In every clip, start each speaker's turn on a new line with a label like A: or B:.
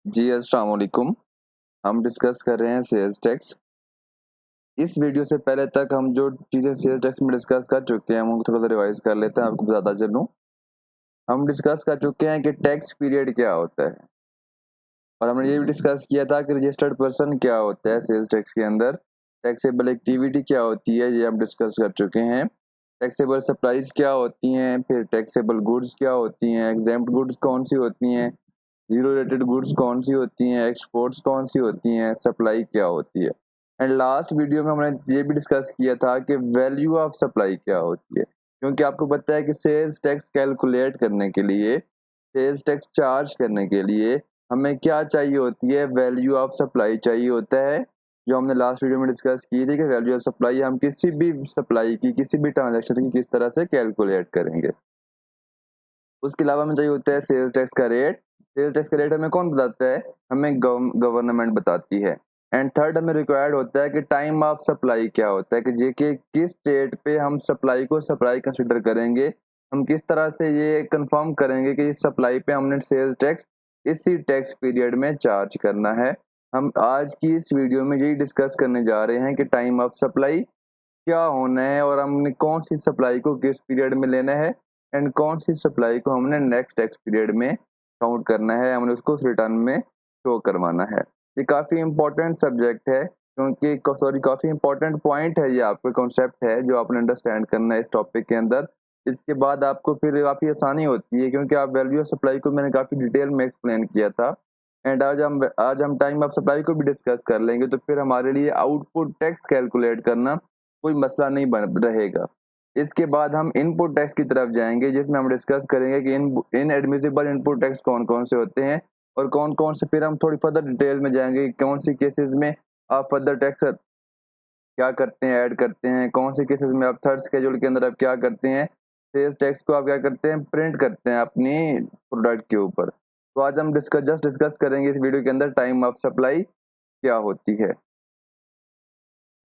A: जी, अस्सलाम वालेकुम। हम डिस्कस कर रहे हैं सेल्स टैक्स। इस वीडियो से पहले तक हम जो चीज़ें सेल्स टैक्स में डिस्कस कर चुके हैं, हम उनको थोड़ा-सा रिवाइज़ कर लेते हैं, आपको बताता चलूँ। हम डिस्कस कर चुके हैं कि टैक्स पीरियड क्या होता है और हमने ये भी डिस्कस किया था कि रजिस्टर्ड पर्सन क्या होता है सेल्स टैक्स के अंदर, टैक्सेबल एक्टिविटी क्या होती है, ये हम डिस्कस कर चुके हैं। टैक्सेबल सप्लाइज़ क्या होती हैं, फिर टैक्सेबल गुड्स क्या होती हैं, एग्ज़ेम्प्ट गुड्स कौन-सी होती हैं, ज़ीरो रेटेड गुड्स कौन-सी होती हैं, एक्सपोर्ट्स कौन-सी होती हैं, सप्लाई क्या होती है। एंड लास्ट वीडियो में हमने ये भी डिस्कस किया था कि वैल्यू ऑफ सप्लाई क्या होती है। क्योंकि आपको पता है कि सेल्स टैक्स कैलकुलेट करने के लिए, सेल्स टैक्स चार्ज करने के लिए हमें क्या चाहिए होती है, वैल्यू ऑफ सप्लाई चाहिए होता है, जो हमने लास्ट वीडियो में डिस्कस की थी कि वैल्यू ऑफ सप्लाई हम किसी भी सप्लाई की, किसी भी ट्रांज़ैक्शन की किस तरह से कैलकुलेट करेंगे। उसके अलावा हमें चाहिए होता है सेल्स टैक्स का रेट। सेल्स टैक्स का रेट हमें कौन बताता है? हमें गवर्नमेंट बताती है। एंड थर्ड हमें रिक्वायर्ड होता है कि टाइम ऑफ सप्लाई क्या होता है, कि जे के किस डेट पे हम सप्लाई को सप्लाई कंसीडर करेंगे। हम किस तरह से ये कंफर्म करेंगे कि इस सप्लाई पे हमने सेल्स टैक्स इसी टैक्स पीरियड में चार्ज करना है। हम आज की इस वीडियो में यही डिस्कस करने जा रहे हैं कि टाइम ऑफ सप्लाई क्या होना है और हमने कौन सी सप्लाई को किस पीरियड में लेना है एंड कौन सी सप्लाई को हमने नेक्स्ट टैक्स पीरियड में काउंट करना है, हमने उसको उस रिटर्न में शो करवाना है। ये काफ़ी इम्पोर्टेंट सब्जेक्ट है, क्योंकि सॉरी काफ़ी इम्पोर्टेंट पॉइंट है, ये आपका कॉन्सेप्ट है जो आपने अंडरस्टैंड करना है इस टॉपिक के अंदर। इसके बाद आपको फिर काफ़ी आसानी होती है, क्योंकि आप वैल्यू ऑफ सप्लाई को मैंने काफ़ी डिटेल में एक्सप्लेन किया था। एंड आज हम टाइम ऑफ सप्लाई को भी डिस्कस कर लेंगे, तो फिर हमारे लिए आउटपुट टैक्स कैलकुलेट करना कोई मसला नहीं बन रहेगा। इसके बाद हम इनपुट टैक्स की तरफ जाएँगे, जिसमें हम डिस्कस करेंगे कि इनएडमिसिबल इनपुट टैक्स कौन-कौन से होते हैं और कौन-कौन से, फिर हम थोड़ी फर्दर डिटेल में जाएँगे कि कौन सी केसेज़ में आप फर्दर टैक्स क्या करते हैं, ऐड करते हैं, कौन से केसेज़ में आप थर्ड शेड्यूल के अंदर आप क्या करते हैं, सेल्स टैक्स को आप क्या करते हैं, प्रिंट करते हैं अपनी प्रोडक्ट के ऊपर। तो आज हम डिस्कस करेंगे इस वीडियो के अंदर टाइम ऑफ सप्लाई क्या होती है।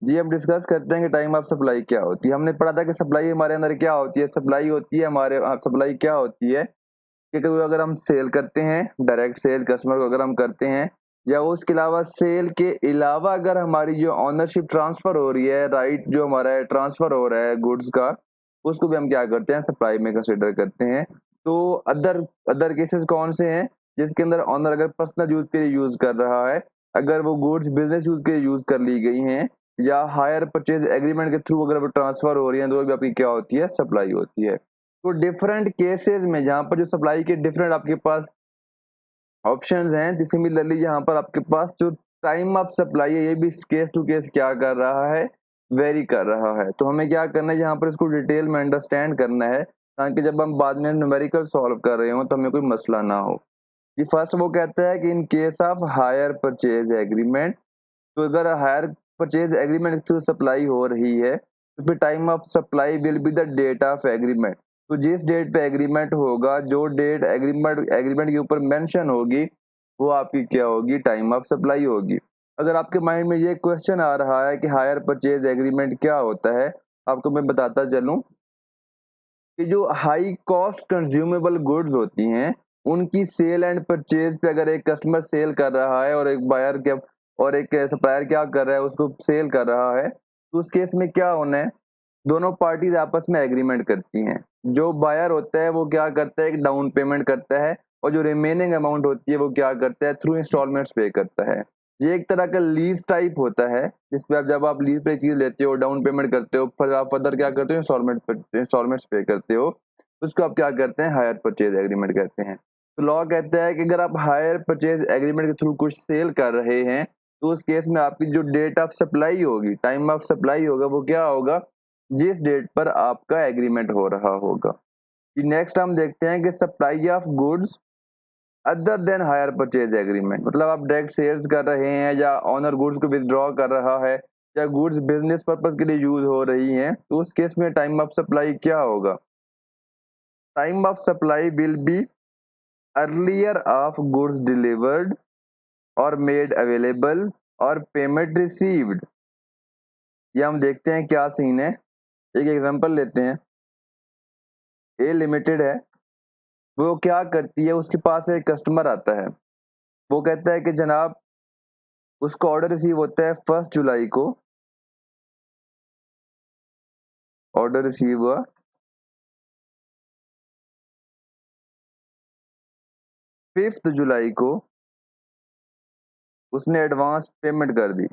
A: जी, अब डिस्कस करते हैं कि टाइम ऑफ सप्लाई क्या होती है। हमने पढ़ा था कि सप्लाई हमारे अंदर क्या होती है, सप्लाई होती है हमारे सप्लाई क्या होती है कि कभी अगर हम सेल करते हैं, डायरेक्ट सेल कस्टमर को अगर हम करते हैं, या उसके अलावा सेल के अलावा अगर हमारी जो ओनरशिप ट्रांसफ़र हो रही है, राइट जो हमारा है ट्रांसफ़र हो रहा है गुड्स का, उसको भी हम क्या करते हैं, सप्लाई में कंसीडर करते हैं। तो अदर अदर केसेज़ कौन से हैं, जिसके अंदर ओनर अगर पर्सनल यूज़ के लिए यूज़ कर रहा है, अगर वो गुड्स बिज़नेस यूज़ के लिए यूज़ कर ली गई हैं, या हायर परचेज़ एग्रीमेंट के थ्रू अगर वो ट्रांसफ़र हो रही हैं, तो भी आपकी क्या होती है, सप्लाई होती है। तो डिफरेंट केसेस में जहाँ पर जो सप्लाई के डिफरेंट आपके पास ऑप्शंस हैं, तो सिमिलरली यहाँ पर आपके पास जो टाइम ऑफ सप्लाई है, ये भी केस टू केस क्या कर रहा है, वेरी कर रहा है। तो हमें क्या करना है, यहाँ पर इसको डिटेल में अंडरस्टैंड करना है, ताकि जब हम बाद में न्यूमेरिकल सॉल्व कर रहे हों तो हमें कोई मसला ना हो। ये फर्स्ट वो कहता है कि in case of hire purchase agreement, तो अगर हायर परचेज एग्रीमेंट के थ्रू सप्लाई हो रही है, तो फिर time of supply will be the date of agreement. तो जिस डेट पे एग्रीमेंट होगा, जो डेट एग्रीमेंट एग्रीमेंट के ऊपर मेंशन होगी, वो आपकी क्या होगी, टाइम ऑफ सप्लाई होगी। अगर आपके माइंड में ये क्वेश्चन आ रहा है कि हायर परचेज एग्रीमेंट क्या होता है, आपको मैं बताता चलूँ कि जो हाई कॉस्ट कंज्यूमेबल गुड्स होती हैं, उनकी सेल एंड परचेज पे अगर एक कस्टमर सेल कर रहा है और एक सप्लायर क्या कर रहा है, उसको सेल कर रहा है, तो उस केस में क्या होना है, दोनों पार्टीज आपस में एग्रीमेंट करती हैं। जो बायर होता है वो क्या करता है, एक डाउन पेमेंट करता है, और जो रिमेनिंग अमाउंट होती है वो क्या करता है, थ्रू इंस्टॉलमेंट्स पे करता है। ये एक तरह का लीज टाइप होता है, जिसपे आप जब आप लीज पे चीज लेते हो, डाउन पेमेंट करते हो, फिर आप फर्दर क्या करते हो, इंस्टॉलमेंट्स पे करते हो, उसको आप क्या करते हैं, हायर परचेज एग्रीमेंट कहते हैं। तो लॉ कहता है कि अगर आप हायर परचेज एग्रीमेंट के थ्रू कुछ सेल कर रहे हैं, तो उस केस में आपकी जो डेट ऑफ सप्लाई होगी, टाइम ऑफ सप्लाई होगा, वो क्या होगा, जिस डेट पर आपका एग्रीमेंट हो रहा होगा। नेक्स्ट हम देखते हैं कि supply of goods other than higher purchase agreement, मतलब आप डायरेक्ट सेल्स कर रहे हैं या ऑनर गुड्स को विथड्रॉ कर रहा है, या गुड्स बिजनेस पर्पज के लिए यूज हो रही हैं, तो उस केस में टाइम ऑफ सप्लाई क्या होगा, time of supply will be earlier of goods delivered और मेड अवेलेबल और पेमेंट रिसीव्ड। ये हम देखते हैं क्या सीन है, एक एग्जांपल लेते हैं। ए लिमिटेड है, वो क्या करती है, उसके पास एक कस्टमर आता है, वो कहता है कि जनाब उसका ऑर्डर रिसीव होता है 1 जुलाई को, ऑर्डर रिसीव हुआ 5 जुलाई को, उसने एडवांस पेमेंट कर दी।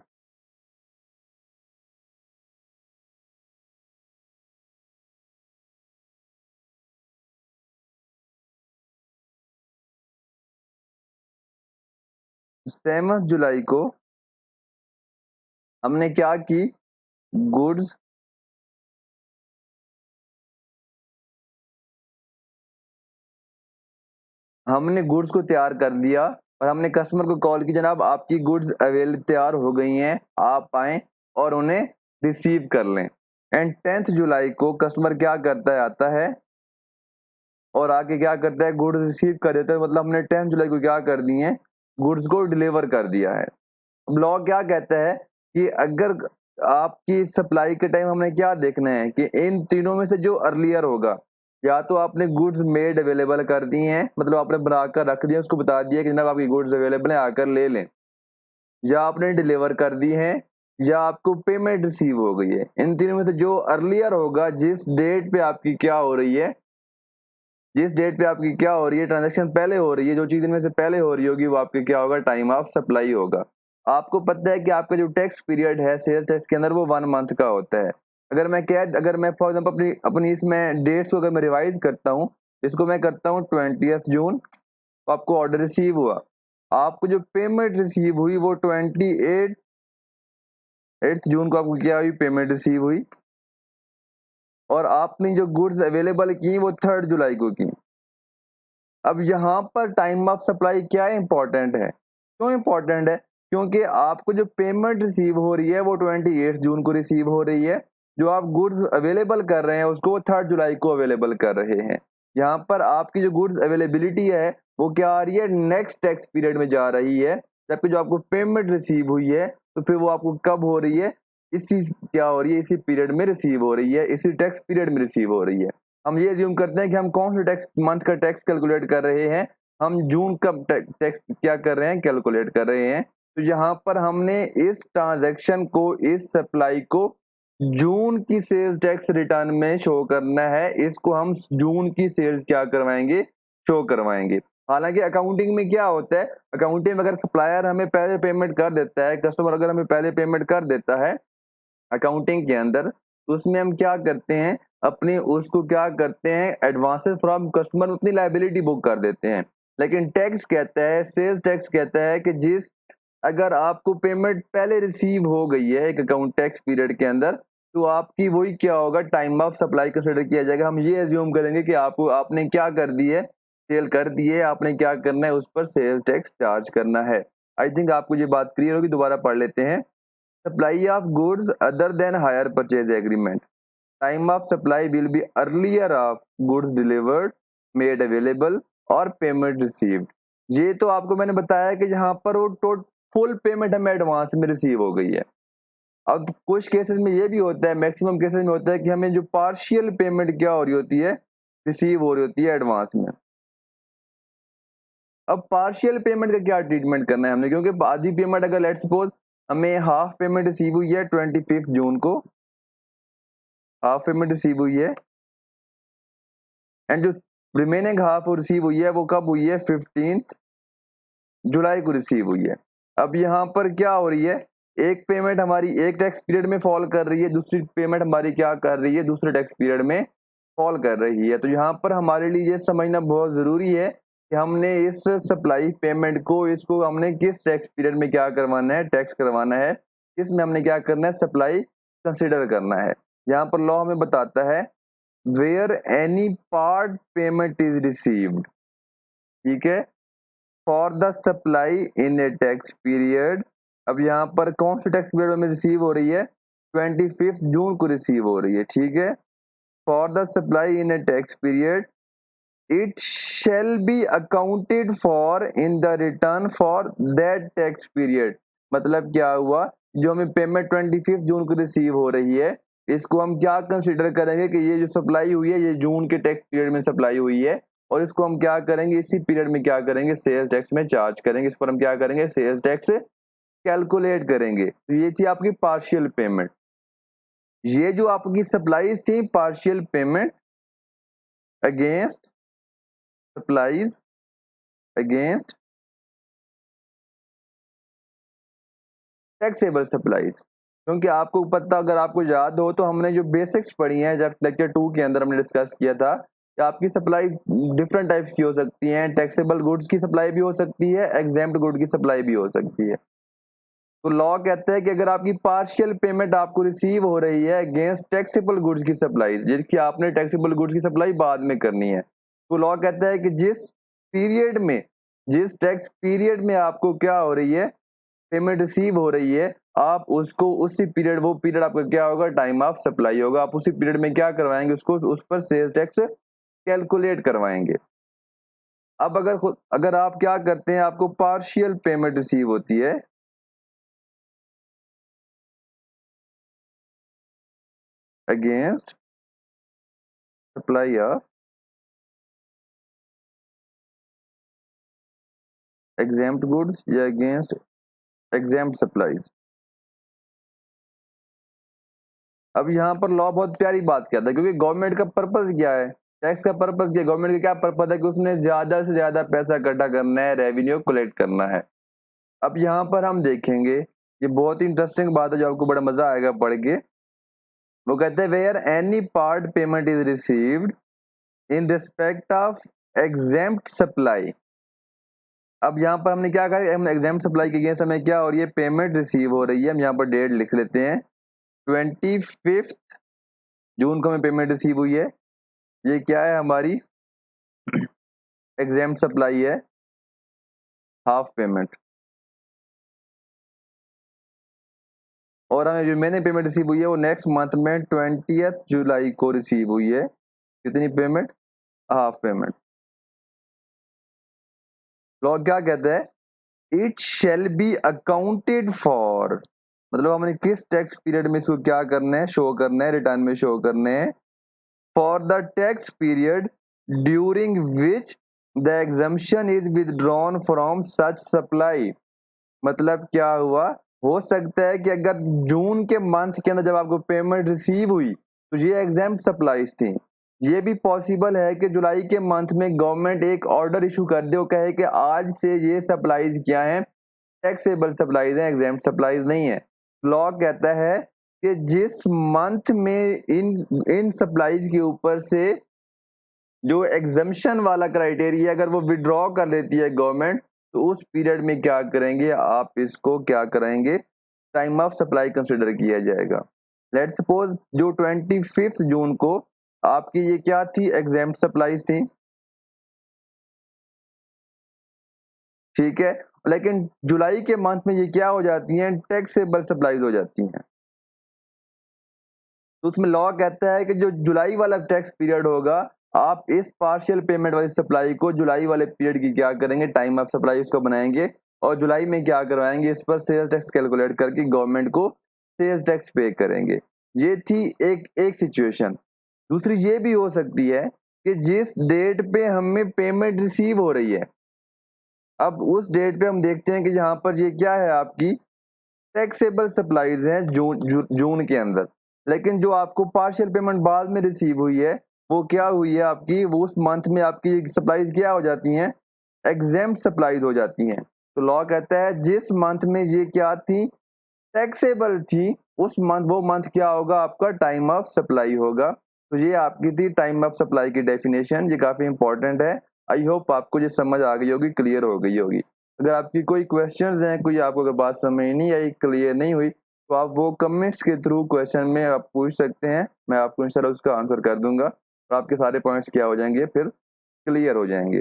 A: सेवन्थ जुलाई को हमने क्या की, गुड्स हमने गुड्स को तैयार कर लिया और हमने कस्टमर को कॉल की, जनाब आपकी गुड्स तैयार हो गई हैं, आप आए और उन्हें रिसीव कर लें। एंड 10 जुलाई को कस्टमर क्या करता है, आता है और आके क्या करता है, गुड्स रिसीव कर देता है। मतलब हमने 10 जुलाई को क्या कर दी है, गुड्स को डिलीवर कर दिया है। लॉ क्या कहता है कि अगर आपकी सप्लाई के टाइम हमने क्या देखना है कि इन तीनों में से जो अर्लियर होगा, या तो आपने गुड्स मेड अवेलेबल कर दी हैं, मतलब आपने बनाकर रख दिया, उसको बता दिया कि जनाब आपकी गुड्स अवेलेबल है, आकर ले लें, या आपने डिलीवर कर दी है, या आपको पेमेंट रिसीव हो गई है। इन तीनों में से जो अर्लियर होगा, जिस डेट पे आपकी क्या हो रही है, जिस डेट पे आपकी क्या हो रही है, ट्रांजैक्शन पहले हो रही है, जो चीज इनमें से पहले हो रही होगी वो आपके क्या होगा, टाइम ऑफ सप्लाई होगा। आपको पता है कि आपका जो टैक्स पीरियड है सेल्स टैक्स के अंदर वो 1 मंथ का होता है। अगर मैं फॉर एग्जाम्पल अपनी अपनी इसमें डेट्स को अगर मैं रिवाइज करता हूँ, इसको मैं करता हूँ 20 जून, तो आपको ऑर्डर रिसीव हुआ, आपको जो पेमेंट रिसीव हुई वो 8 जून को आपको क्या हुई, पेमेंट रिसीव हुई, और आपने जो गुड्स अवेलेबल की वो 3 जुलाई को की। अब यहाँ पर टाइम ऑफ सप्लाई क्या इंपॉर्टेंट है, क्यों इंपॉर्टेंट है, क्योंकि आपको जो पेमेंट रिसीव हो रही है वो 28 जून को रिसीव हो रही है, जो आप गुड्स अवेलेबल कर रहे हैं उसको वो 3 जुलाई को अवेलेबल कर रहे हैं। यहाँ पर आपकी जो गुड्स अवेलेबिलिटी है वो क्या आ रही है, नेक्स्ट टैक्स पीरियड में जा रही है, जबकि जो आपको पेमेंट रिसीव हुई है तो फिर वो आपको कब हो रही है, इसी क्या हो रही है, इसी पीरियड में रिसीव हो रही है, इसी टैक्स पीरियड में रिसीव हो रही है। हम ये अज्यूम करते हैं कि हम कौन से टैक्स मंथ का टैक्स कैलकुलेट कर रहे हैं, हम जून का टैक्स क्या कर रहे हैं, कैलकुलेट कर रहे हैं। तो यहाँ पर हमने इस ट्रांजैक्शन को, इस सप्लाई को जून की सेल्स टैक्स रिटर्न में शो करना है, इसको हम जून की सेल्स क्या करवाएंगे, शो करवाएंगे। हालांकि अकाउंटिंग में क्या होता है, अकाउंटिंग में अगर सप्लायर हमें पहले पेमेंट कर देता है, कस्टमर अगर हमें पहले पेमेंट कर देता है अकाउंटिंग के अंदर, तो उसमें हम क्या करते हैं, अपनी उसको क्या करते हैं, एडवांसेस फ्रॉम कस्टमर अपनी लायबिलिटी बुक कर देते हैं। लेकिन टैक्स कहता है, सेल्स टैक्स कहता है कि जिस अगर आपको पेमेंट पहले रिसीव हो गई है एक अकाउंट टैक्स पीरियड के अंदर, तो आपकी वही क्या होगा, टाइम ऑफ सप्लाई कंसिडर किया जाएगा। हम ये एज्यूम करेंगे कि आपने क्या कर दी है, सेल कर दी है, आपने क्या करना है, उस पर सेल्स टैक्स चार्ज करना है। आई थिंक आपको ये बात क्लियर होगी, दोबारा पढ़ लेते हैं। Supply of goods other than hire purchase agreement. Time of supply will be earlier of goods delivered, made available और पेमेंट रिसीव्ड। ये तो आपको मैंने बताया कि यहाँ पर वो फुल पेमेंट हमें एडवांस में रिसीव हो गई है। अब कुछ केसेस में ये भी होता है, मैक्सिमम केसेस में होता है कि हमें जो पार्शियल पेमेंट क्या हो रही होती है, रिसीव हो रही होती है एडवांस में। अब पार्शियल पेमेंट का क्या ट्रीटमेंट करना है हमने, क्योंकि आधी पेमेंट अगर लेट्स सपोज हमें हाफ पेमेंट रिसीव हुई है 25 जून को, हाफ पेमेंट रिसीव हुई है, एंड जो रिमेनिंग हाफ रिसीव हुई है वो कब हुई है, 15 जुलाई को रिसीव हुई है। अब यहाँ पर क्या हो रही है, एक पेमेंट हमारी एक टैक्स पीरियड में फॉल कर रही है, दूसरी पेमेंट हमारी क्या कर रही है, दूसरे टैक्स पीरियड में फॉल कर रही है। तो यहाँ पर हमारे लिए ये समझना बहुत जरूरी है कि हमने इस सप्लाई पेमेंट को, इसको हमने किस टैक्स पीरियड में क्या करवाना है, टैक्स करवाना है, किसमें हमने क्या करना है, सप्लाई कंसिडर करना है। यहाँ पर लॉ हमें बताता है where any part payment is received, ठीक है, for the supply in a tax period. अब यहाँ पर कौन से टैक्स पीरियड में रिसीव हो रही है, 25 जून को रिसीव हो रही है, ठीक है। For the supply in a tax period it shall be accounted for in the return for that tax period. मतलब क्या हुआ, जो हमें पेमेंट 25 जून को रिसीव हो रही है, इसको हम क्या कंसिडर करेंगे कि ये जो सप्लाई हुई है ये जून के टैक्स पीरियड में सप्लाई हुई है, और इसको हम क्या करेंगे, इसी पीरियड में क्या करेंगे, सेल्स टैक्स में चार्ज करेंगे। इस पर हम क्या करेंगे, सेल्स टैक्स कैलकुलेट करेंगे। तो ये थी आपकी पार्शियल पेमेंट। ये जो आपकी सप्लाईज थी, partial payment against supplies against taxable supplies. क्योंकि आपको पता, अगर आपको याद हो तो हमने जो बेसिक्स पढ़ी हैं, जब लेक्चर 2 के अंदर हमने डिस्कस किया था कि आपकी सप्लाई डिफरेंट टाइप्स की हो सकती हैं। टैक्सेबल गुड्स की सप्लाई भी हो सकती है, एग्जेम्प्ट गुड की सप्लाई भी हो सकती है। तो लॉ कहता है कि अगर आपकी पार्शियल पेमेंट आपको रिसीव हो रही है अगेंस्ट टैक्सेबल गुड्स की सप्लाई, जिसकी आपने टैक्सेबल गुड्स की सप्लाई बाद में करनी है, तो लॉ कहता है कि जिस पीरियड में, जिस टैक्स पीरियड में आपको क्या हो रही है, पेमेंट रिसीव हो रही है, आप उसको उसी पीरियड, वो पीरियड आपका क्या होगा, टाइम ऑफ सप्लाई होगा। आप उसी पीरियड में क्या करवाएंगे, उसको उस पर सेल्स टैक्स कैलकुलेट करवाएंगे। अब अगर आप क्या करते हैं, आपको पार्शियल पेमेंट रिसीव होती है against supply of exempt goods या अगेंस्ट एग्जेम्प्ट सप्लाईज। अब यहाँ पर लॉ बहुत प्यारी बात कहता है, क्योंकि गवर्नमेंट का पर्पस क्या है, टैक्स का पर्पस क्या है, गवर्नमेंट का क्या पर्पस है कि उसने ज्यादा से ज्यादा पैसा इकट्ठा करना है, रेवेन्यू कलेक्ट करना है। अब यहाँ पर हम देखेंगे, ये बहुत ही इंटरेस्टिंग बात है जो आपको बड़ा मजा आएगा पढ़ के। वो कहते हैं where any part payment is received in respect of exempt supply. अब यहाँ पर हमने क्या कहा, हम एग्जेम्प्ट सप्लाई के अगेंस्ट हमें क्या, और ये पेमेंट रिसीव हो रही है, हम यहाँ पर डेट लिख लेते हैं 25 जून को हमें पेमेंट रिसीव हुई है। ये क्या है, हमारी एग्जेम्प्ट सप्लाई है, हाफ पेमेंट। और हमें जो मैंने पेमेंट रिसीव हुई है वो नेक्स्ट मंथ में 20 जुलाई को रिसीव हुई है। कितनी पेमेंट, हाफ पेमेंट। लॉ क्या कहता है, it shall be accounted for, मतलब हमने किस टैक्स पीरियड में इसको क्या करना है, शो करना है, रिटर्न में शो करने हैं। For the tax period during which the exemption is withdrawn from such supply. मतलब क्या हुआ, हो सकता है कि अगर जून के मंथ के अंदर जब आपको पेमेंट रिसीव हुई तो ये एग्जाम सप्लाईज थी। ये भी पॉसिबल है कि जुलाई के मंथ में गवर्नमेंट एक ऑर्डर इशू कर दे, वो कहे कि आज से ये सप्लाईज क्या है, टैक्सेबल सप्लाईज है, एग्जाम सप्लाईज नहीं है। लॉ कहता है कि जिस मंथ में इन सप्लाईज के ऊपर से जो एग्जम्पशन वाला क्राइटेरिया अगर वो विड्रॉ कर लेती है गवर्नमेंट, तो उस पीरियड में क्या करेंगे, आप इसको क्या करेंगे, टाइम ऑफ सप्लाई कंसिडर किया जाएगा। लेट सपोज जो 25 जून को आपकी ये क्या थी, एग्जेम्प्ट सप्लाईज थी, ठीक है। लेकिन जुलाई के मंथ में ये क्या हो जाती हैं, टैक्सेबल सप्लाईज हो जाती हैं। तो उसमें लॉ कहता है कि जो जुलाई वाला टैक्स पीरियड होगा, आप इस पार्शियल पेमेंट वाली सप्लाई को जुलाई वाले पीरियड की क्या करेंगे, टाइम ऑफ सप्लाई उसको बनाएंगे, और जुलाई में क्या करवाएंगे, इस पर सेल्स टैक्स कैलकुलेट करके गवर्नमेंट को सेल्स टैक्स पे करेंगे। ये थी एक एक सिचुएशन। दूसरी ये भी हो सकती है कि जिस डेट पे हमें पेमेंट रिसीव हो रही है, अब उस डेट पे हम देखते हैं कि यहाँ पर ये क्या है, आपकी टैक्सेबल सप्लाईज हैं जून के अंदर। लेकिन जो आपको पार्शियल पेमेंट बाद में रिसीव हुई है, वो क्या हुई है आपकी, वो उस मंथ में आपकी सप्लाईज क्या हो जाती हैं, एग्जेम्प्ट सप्लाईज हो जाती हैं। तो लॉ कहता है जिस मंथ में ये क्या थी, टैक्सेबल थी, उस मंथ, वो मंथ क्या होगा आपका, टाइम ऑफ सप्लाई होगा। तो ये आपकी थी टाइम ऑफ सप्लाई की डेफिनेशन। ये काफी इंपॉर्टेंट है। आई होप आपको ये समझ आ गई होगी, क्लियर हो गई होगी। अगर आपकी कोई क्वेश्चंस हैं, कोई आपको अगर बात समझ नहीं आई, क्लियर नहीं हुई, तो आप वो कमेंट्स के थ्रू क्वेश्चन में आप पूछ सकते हैं। मैं आपको इंशाल्लाह उसका आंसर कर दूंगा और आपके सारे पॉइंट्स क्या हो जाएंगे, फिर क्लियर हो जाएंगे।